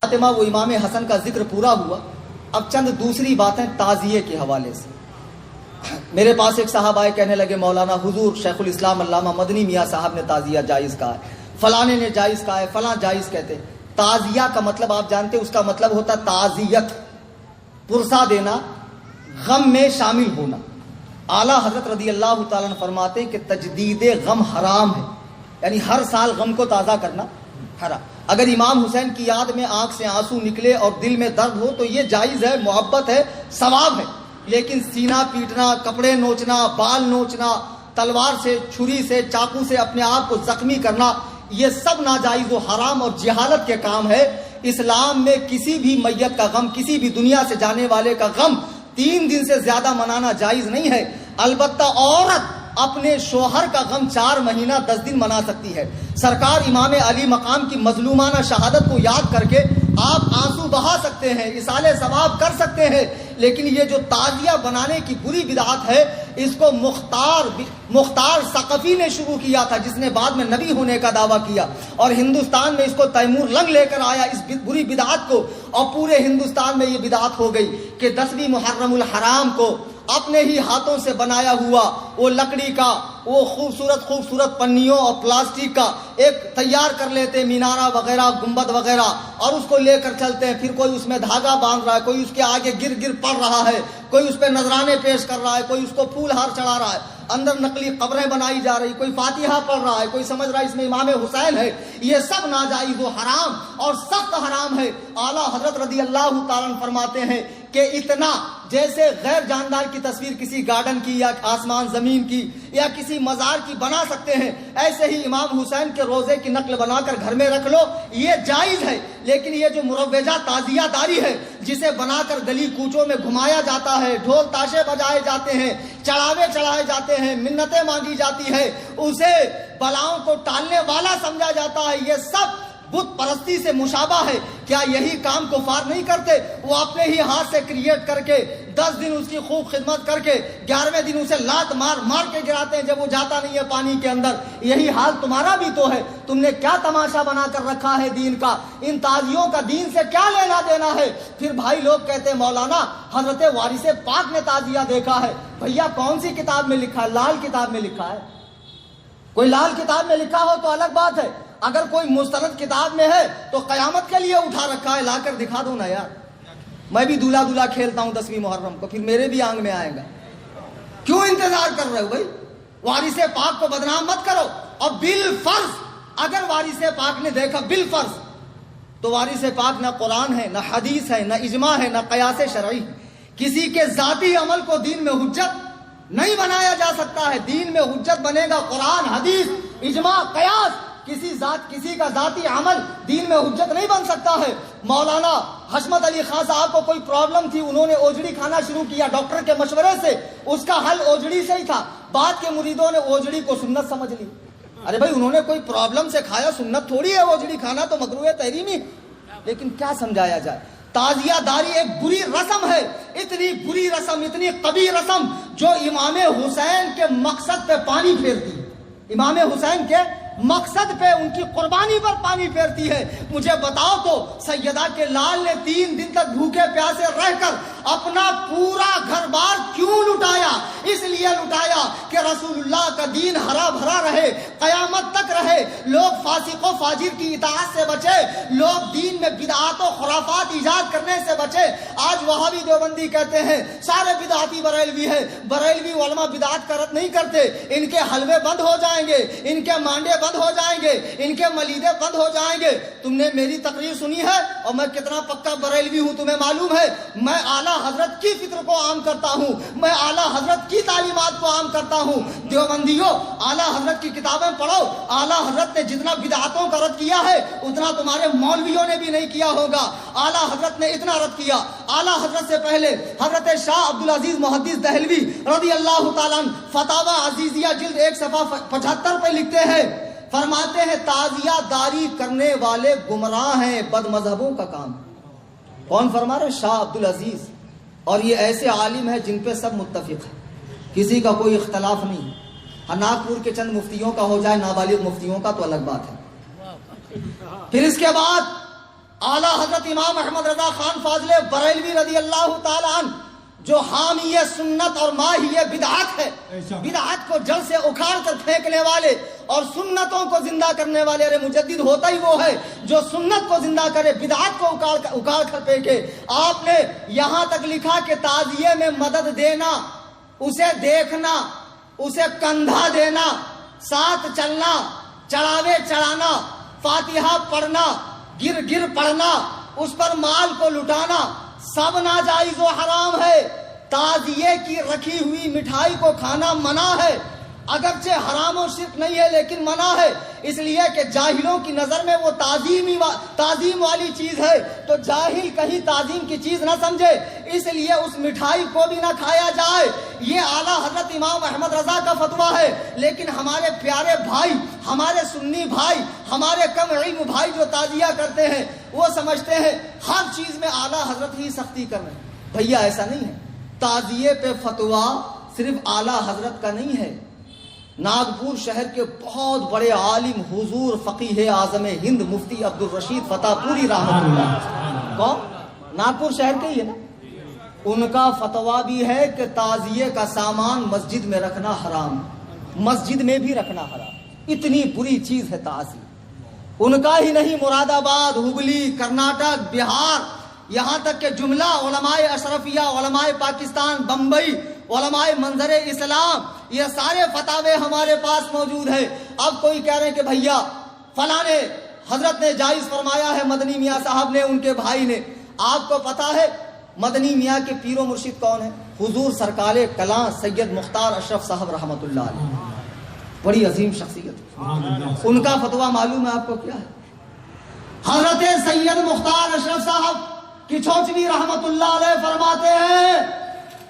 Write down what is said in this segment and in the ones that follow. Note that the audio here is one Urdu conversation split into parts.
فاطمہ وہ امام حسن کا ذکر پورا ہوا. اب چند دوسری باتیں تعزیے کے حوالے سے. میرے پاس ایک صاحب آئے, کہنے لگے مولانا حضور شیخ الاسلام علامہ مدنی میاں صاحب نے تعزیہ جائز کہا ہے, فلانے نے جائز کہا ہے, فلاں جائز کہتے. تعزیہ کا مطلب آپ جانتے, اس کا مطلب ہوتا ہے تعزیت, پرسا دینا, غم میں شامل ہونا. اعلیٰ حضرت رضی اللہ تعالیٰ عنہ فرماتے ہیں کہ تجدید غم حرام ہے, یعنی ہر سال غم کو تازہ کرنا حرام. اگر امام حسین کی یاد میں آنکھ سے آنسو نکلے اور دل میں درد ہو تو یہ جائز ہے, محبت ہے, ثواب ہے. لیکن سینہ پیٹنا, کپڑے نوچنا, بال نوچنا, تلوار سے, چھری سے, چاقو سے اپنے آپ کو زخمی کرنا, یہ سب ناجائز و حرام اور جہالت کے کام ہے. اسلام میں کسی بھی میت کا غم, کسی بھی دنیا سے جانے والے کا غم 3 دن سے زیادہ منانا جائز نہیں ہے. البتہ عورت اپنے شوہر کا غم 4 مہینہ 10 دن منا سکتی ہے. سرکار امام علی مقام کی مظلومانہ شہادت کو یاد کر کے آپ آنسو بہا سکتے ہیں, اصال ثواب کر سکتے ہیں. لیکن یہ جو تعزیہ بنانے کی بری بدعت ہے, اس کو مختار ثقفی نے شروع کیا تھا, جس نے بعد میں نبی ہونے کا دعویٰ کیا, اور ہندوستان میں اس کو تیمور لنگ لے کر آیا اس بری بدعت کو, اور پورے ہندوستان میں یہ بدعت ہو گئی کہ 10ویں محرم الحرام کو اپنے ہی ہاتھوں سے بنایا ہوا وہ لکڑی کا وہ خوبصورت پنیوں اور پلاسٹک کا ایک تیار کر لیتے, مینارہ وغیرہ, گنبد وغیرہ, اور اس کو لے کر چلتے ہیں. پھر کوئی اس میں دھاگا باندھ رہا ہے, کوئی اس کے آگے گر پڑ رہا ہے, کوئی اس پہ نذرانے پیش کر رہا ہے, کوئی اس کو پھول ہار چڑھا رہا ہے, اندر نقلی قبریں بنائی جا رہی, کوئی فاتحہ پڑھ رہا ہے, کوئی سمجھ رہا ہے اس میں امام حسین ہے. یہ سب ناجائز و حرام اور سخت حرام ہے. اعلیٰ حضرت رضی اللہ تعالیٰ عنہ فرماتے ہیں کہ اتنا جیسے غیر جاندار کی تصویر کسی گارڈن کی یا آسمان زمین کی یا کسی مزار کی بنا سکتے ہیں, ایسے ہی امام حسین کے روزے کی نقل بنا کر گھر میں رکھ لو, یہ جائز ہے. لیکن یہ جو مروجہ تعزیہ داری ہے, جسے بنا کر گلی کوچوں میں گھمایا جاتا ہے, ڈھول تاشے بجائے جاتے ہیں, چڑھاوے چڑھائے جاتے ہیں, منتیں مانگی جاتی ہے, اسے بلاؤں کو ٹالنے والا سمجھا جاتا ہے, یہ سب بت پرستی سے مشابہ ہے. کیا یہی کام کفار نہیں کرتے؟ وہ اپنے ہی ہاتھ سے کریٹ کر کے 10 دن اس کی خوب خدمت کر کے 11ویں دن اسے لات مار کے گراتے ہیں جب وہ جاتا نہیں ہے پانی کے اندر. یہی حال تمہارا بھی تو ہے. تم نے کیا تماشا بنا کر رکھا ہے دین کا؟ ان تازیوں کا دین سے کیا لینا دینا ہے؟ پھر بھائی لوگ کہتے ہیں مولانا حضرت وارث پاک نے تعزیہ دیکھا ہے. بھیا کون سی کتاب میں لکھا ہے؟ لال کتاب میں لکھا ہے. کوئی لال کتاب میں لکھا ہو تو الگ بات ہے, اگر کوئی مستند کتاب میں ہے تو قیامت کے لیے اٹھا رکھا ہے, لا کر دکھا دو نا یار. میں بھی دولہا کھیلتا ہوں 10ویں محرم کو, پھر میرے بھی آنگ میں آئے گا. کیوں انتظار کر رہے ہو بھائی؟ وارث پاک کو بدنام مت کرو. اور بالفرض اگر وارث پاک نے دیکھا بالفرض, تو وارث پاک نہ قرآن ہے, نہ حدیث ہے, نہ اجماع ہے, نہ قیاس شرعی. کسی کے ذاتی عمل کو دین میں حجت نہیں بنایا جا سکتا ہے. دین میں حجت بنے گا قرآن, حدیث, اجماع, قیاس. کسی کا ذاتی عمل دین میں حجت نہیں بن سکتا ہے. مولانا حشمت علی خان صاحب کو کوئی پرابلم تھی, انہوں نے اوجڑی کھانا شروع کیا ڈاکٹر کے مشورے سے. اس کا حل اوجڑی سے ہی تھا. بعد کے مریدوں نے اوجڑی کو سنت سمجھ لی. ارے بھائی انہوں نے کوئی پرابلم سے کھایا, سنت تھوڑی ہے اوجڑی کھانا, تو مکروہ تحریمی. لیکن کیا سمجھایا جائے؟ تعزیہ داری ایک بری رسم ہے, اتنی بری رسم, اتنی قبیح رسم جو امام حسین کے مقصد پہ پانی پھیرتی ہے. امام حسین کے مقصد پہ, ان کی قربانی پر پانی پھیرتی ہے. مجھے بتاؤ تو سیدہ کے لال نے 3 دن تک بھوکے پیاسے رہ کر اپنا پورا گھر بار کیوں لٹایا؟ اس لیے لٹایا کہ رسول اللہ کا دین ہرا بھرا رہے, قیامت تک رہے, لوگ فاسق و فاجر کی اطاعت سے بچے, لوگ دین میں بدعات و خرافات ایجاد کرنے سے بچے. آج وہابی دیوبندی کہتے ہیں سارے بدعاتی بریلوی ہیں. بریلوی علماء بدعات کا رد نہیں کرتے. ان کے حلوے بند ہو جائیں گے, ان کے مانڈے بند ہو جائیں گے, ان کے ملیدے بند ہو جائیں گے. تم نے میری تقریر سنی ہے, اور میں کتنا پکا بریلوی ہوں تمہیں معلوم ہے. میں اعلیٰ حضرت کی فکر کو عام کرتا ہوں, میں اعلیٰ حضرت کی تعلیمات کو عام کرتا ہوں. دیوبندیوں اعلیٰ حضرت کی کتابیں پڑھو. اعلیٰ حضرت نے جتنا بدعاتوں کا رد کیا ہے اتنا تمہارے مولویوں نے بھی نہیں کیا ہوگا. اعلیٰ حضرت نے اتنا رد کیا. اعلیٰ حضرت سے پہلے حضرت شاہ عبدالعزیز محدث دہلوی رضی اللہ تعالیٰ عنہ فتاوی عزیزیہ جلد 1 صفحہ 75 پہ لکھتے ہیں, فرماتے ہیں تعزیہ داری کرنے والے گمراہ ہیں, بد مذہبوں کا کام. کون فرما رہے؟ شاہ عبدالعزیز. اور یہ ایسے عالم ہیں جن پہ سب متفق ہیں, کسی کا کوئی اختلاف نہیں. ناگپور کے چند مفتیوں کا ہو جائے, نابالغ مفتیوں کا تو الگ بات ہے. پھر اس کے بعد اعلیٰ حضرت امام احمد رضا خان فاضل بریلوی رضی اللہ تعالی عنہ جو حامی سنت اور ماہی بدعت ہے، بدعت کو جڑ سے اکھاڑ کر پھینکنے والے اور سنتوں کو زندہ کرنے والے، ارے مجدد ہوتا ہی وہ ہے جو سنت کو زندہ کرے، بدعت کو اکھاڑ کر پھینکے۔ آپ نے یہاں تک لکھا کہ تعزیے میں مدد دینا، اسے دیکھنا، اسے کندھا دینا، ساتھ چلنا، چڑھاوے چڑھانا، فاتحہ پڑھنا، گر پڑھنا، اس پر مال کو لٹانا، سب ناجائز و حرام ہے۔ تعزیے کی رکھی ہوئی مٹھائی کو کھانا منع ہے، اگرچہ حرام و شرک نہیں ہے لیکن منع ہے، اس لیے کہ جاہلوں کی نظر میں وہ تعظیم والی چیز ہے، تو جاہل کہیں تعظیم کی چیز نہ سمجھے، اس لیے اس مٹھائی کو بھی نہ کھایا جائے۔ یہ اعلیٰ حضرت امام احمد رضا کا فتویٰ ہے، لیکن ہمارے پیارے بھائی، ہمارے سنی بھائی، ہمارے کم علم بھائی جو تعزیہ کرتے ہیں وہ سمجھتے ہیں ہر چیز میں اعلیٰ حضرت ہی سختی کر رہے ہیں۔ بھیا ایسا نہیں ہے، تعزیے پہ فتویٰ صرف اعلیٰ حضرت کا نہیں ہے۔ ناگپور شہر کے بہت بڑے عالم حضور فقیہ اعظم ہند مفتی عبدالرشید فتح پوری رحمۃ اللہ، کون؟ ناگپور شہر کے ہی ہے نا، ان کا فتویٰ بھی ہے کہ تعزیے کا سامان مسجد میں رکھنا حرام، مسجد میں بھی رکھنا حرام، اتنی بری چیز ہے تعزیہ۔ ان کا ہی نہیں، مراد آباد، ہگلی، کرناٹک، بہار، یہاں تک کہ جملہ علماء اشرفیہ، علماء پاکستان، بمبئی، علماء منظر اسلام، یہ سارے فتاوے ہمارے پاس موجود ہیں۔ اب کوئی کہہ رہے ہیں کہ بھیا فلاں نے حضرت نے جائز فرمایا ہے، مدنی میاں صاحب نے، ان کے بھائی نے۔ آپ کو پتا ہے مدنی میاں کے پیر و مرشد کون ہیں؟ حضور سرکار کلاں سید مختار اشرف صاحب رحمۃ اللہ علیہ، بڑی عظیم شخصیت۔ ان کا فتویٰ معلوم ہے آپ کو کیا ہے؟ حضرت سید مختار اشرف صاحب کی چھوچوی رحمت اللہ علیہ فرماتے ہیں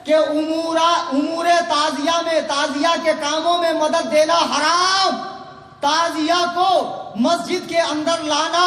کہ امور تعزیہ میں، تعزیہ کے کاموں میں مدد دینا حرام، تعزیہ کو مسجد کے اندر لانا،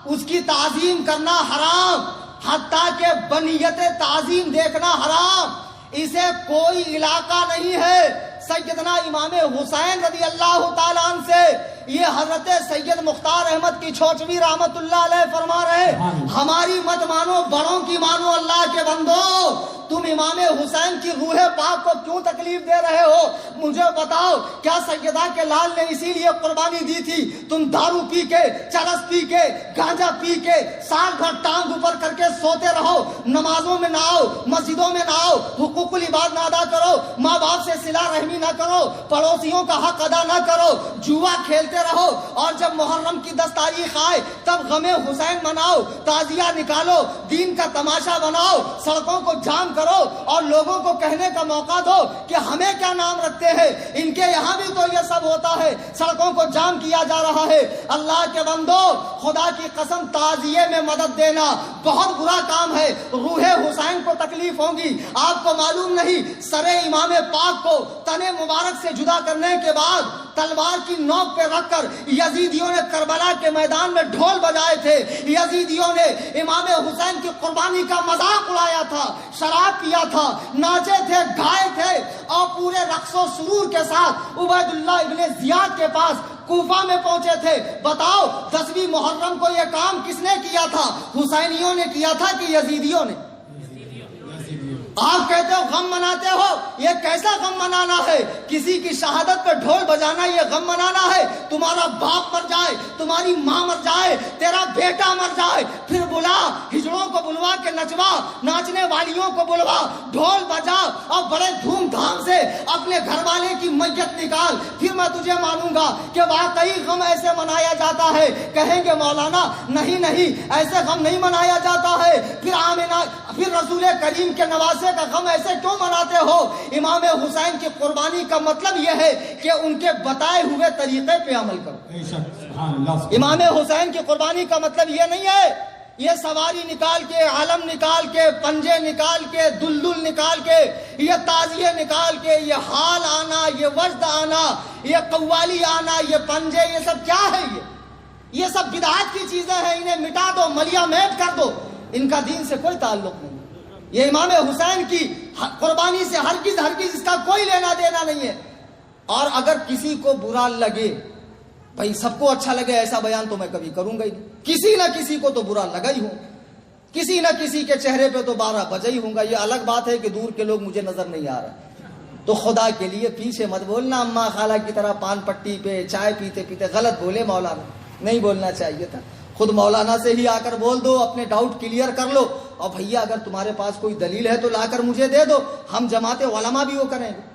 اس کی تعظیم کرنا حرام، حتیٰ کہ بنیت تعظیم دیکھنا حرام، اسے کوئی علاقہ نہیں ہے۔ سیدنا امام حسین رضی اللہ تعالیٰ عنہ سے یہ حضرت سید مختار احمد کی چھوچوی رحمت اللہ علیہ فرما رہے، ہماری مت مانو، بڑوں کی مانو، اللہ کے بندو، تم امام حسین کی روح پاک کو کیوں تکلیف دے رہے ہو؟ مجھے بتاؤ، کیا سیدہ کے لال نے اسی لیے قربانی دی تھی تم دارو پی کے، چرس پی کے، گانجا پی کے سال بھر ٹانگ اوپر کر کے سوتے رہو، نمازوں میں نہ آؤ، مسجدوں میں نہ آؤ، حقوق العباد نہ ادا کرو، ماں باپ سے صلہ رحمی نہ کرو، پڑوسیوں کا حق ادا نہ کرو، جوا کھیلتے رہو، اور جب محرم کی 10 تاریخ آئے تب غم حسین مناؤ، تعزیہ نکالو، دین کا تماشا بناؤ، سڑکوں کو جام کرو اور لوگوں کو کہنے کا موقع دو کہ ہمیں کیا نام رکھتے ہیں، ان کے یہاں بھی تو یہ سب ہوتا ہے، سڑکوں کو جام کیا جا رہا ہے۔ اللہ کے بندو، خدا کی قسم، تعزیے میں مدد دینا بہت برا کام ہے، روح حسین کو تکلیف ہوگی۔ آپ کو معلوم نہیں، سر امام پاک کو تن مبارک سے جدا کرنے کے بعد تلوار کی نوک پہ رکھ کر یزیدیوں نے کربلا کے میدان میں ڈھول بجائے تھے، یزیدیوں نے امام حسین کی قربانی کا مذاق اڑایا تھا، شراب پیا تھا، ناچے تھے، گائے تھے، اور پورے رقص و سرور کے ساتھ عبید اللہ ابن زیاد کے پاس کوفہ میں پہنچے تھے۔ بتاؤ 10ویں محرم کو یہ کام کس نے کیا تھا؟ حسینیوں نے کیا تھا کہ یزیدیوں نے؟ آپ کہتے ہو غم مناتے ہو، یہ کیسا غم منانا ہے؟ کسی کی شہادت پہ ڈھول بجانا یہ غم منانا ہے؟ تمہارا باپ مر جائے، تمہاری ماں مر جائے، تیرا بیٹا مر جائے، پھر بلا، ہجڑوں کو بلوا کے نچوا، ناچنے والیوں کو بلوا، ڈھول بجا اور بڑے دھوم دھام سے اپنے گھر والے کی میت نکال، پھر میں تجھے مانوں گا کہ واقعی غم ایسے منایا جاتا ہے۔ کہیں گے مولانا نہیں ایسے غم نہیں منایا جاتا ہے، پھر رسول کریم کے نواسے کا غم ایسے کیوں مناتے ہو؟ امام حسین کی قربانی کا مطلب یہ ہے کہ ان کے بتائے ہوئے طریقے پہ عمل کرو۔ امام حسین کی قربانی کا مطلب یہ نہیں ہے یہ سواری نکال کے، علم نکال کے، پنجے نکال کے، دلدل نکال کے، یہ تعزیے نکال کے، یہ حال آنا، یہ وجد آنا، یہ قوالی آنا، یہ پنجے، یہ سب کیا ہے؟ یہ سب بدعات کی چیزیں ہیں، انہیں مٹا دو، ملیا میٹ کر دو، ان کا دین سے کوئی تعلق نہیں۔ یہ امام حسین کی قربانی سے ہرگز اس کا کوئی لینا دینا نہیں ہے۔ اور اگر کسی کو برا لگے، بھائی سب کو اچھا لگے ایسا بیان تو میں کبھی کروں گا ہی نہیں۔ کسی نہ کسی کو تو برا لگا ہی ہوں، کسی نہ کسی کے چہرے پہ تو 12 بجے ہی ہوں گا. یہ الگ بات ہے کہ دور کے لوگ مجھے نظر نہیں آ رہے. تو خدا کے لیے پیچھے مت بولنا اماں خالہ کی طرح پان پٹی پہ چائے پیتے پیتے. غلط بولے مولانا، نہیں بولنا چاہیے تھا. خود مولانا سے ہی آ کر بول دو، اپنے ڈاؤٹ کلیئر کر لو. اور بھیا اگر تمہارے پاس کوئی دلیل ہے تو لا کر مجھے دے دو، ہم جماعت علماء بھی وہ کریں گے.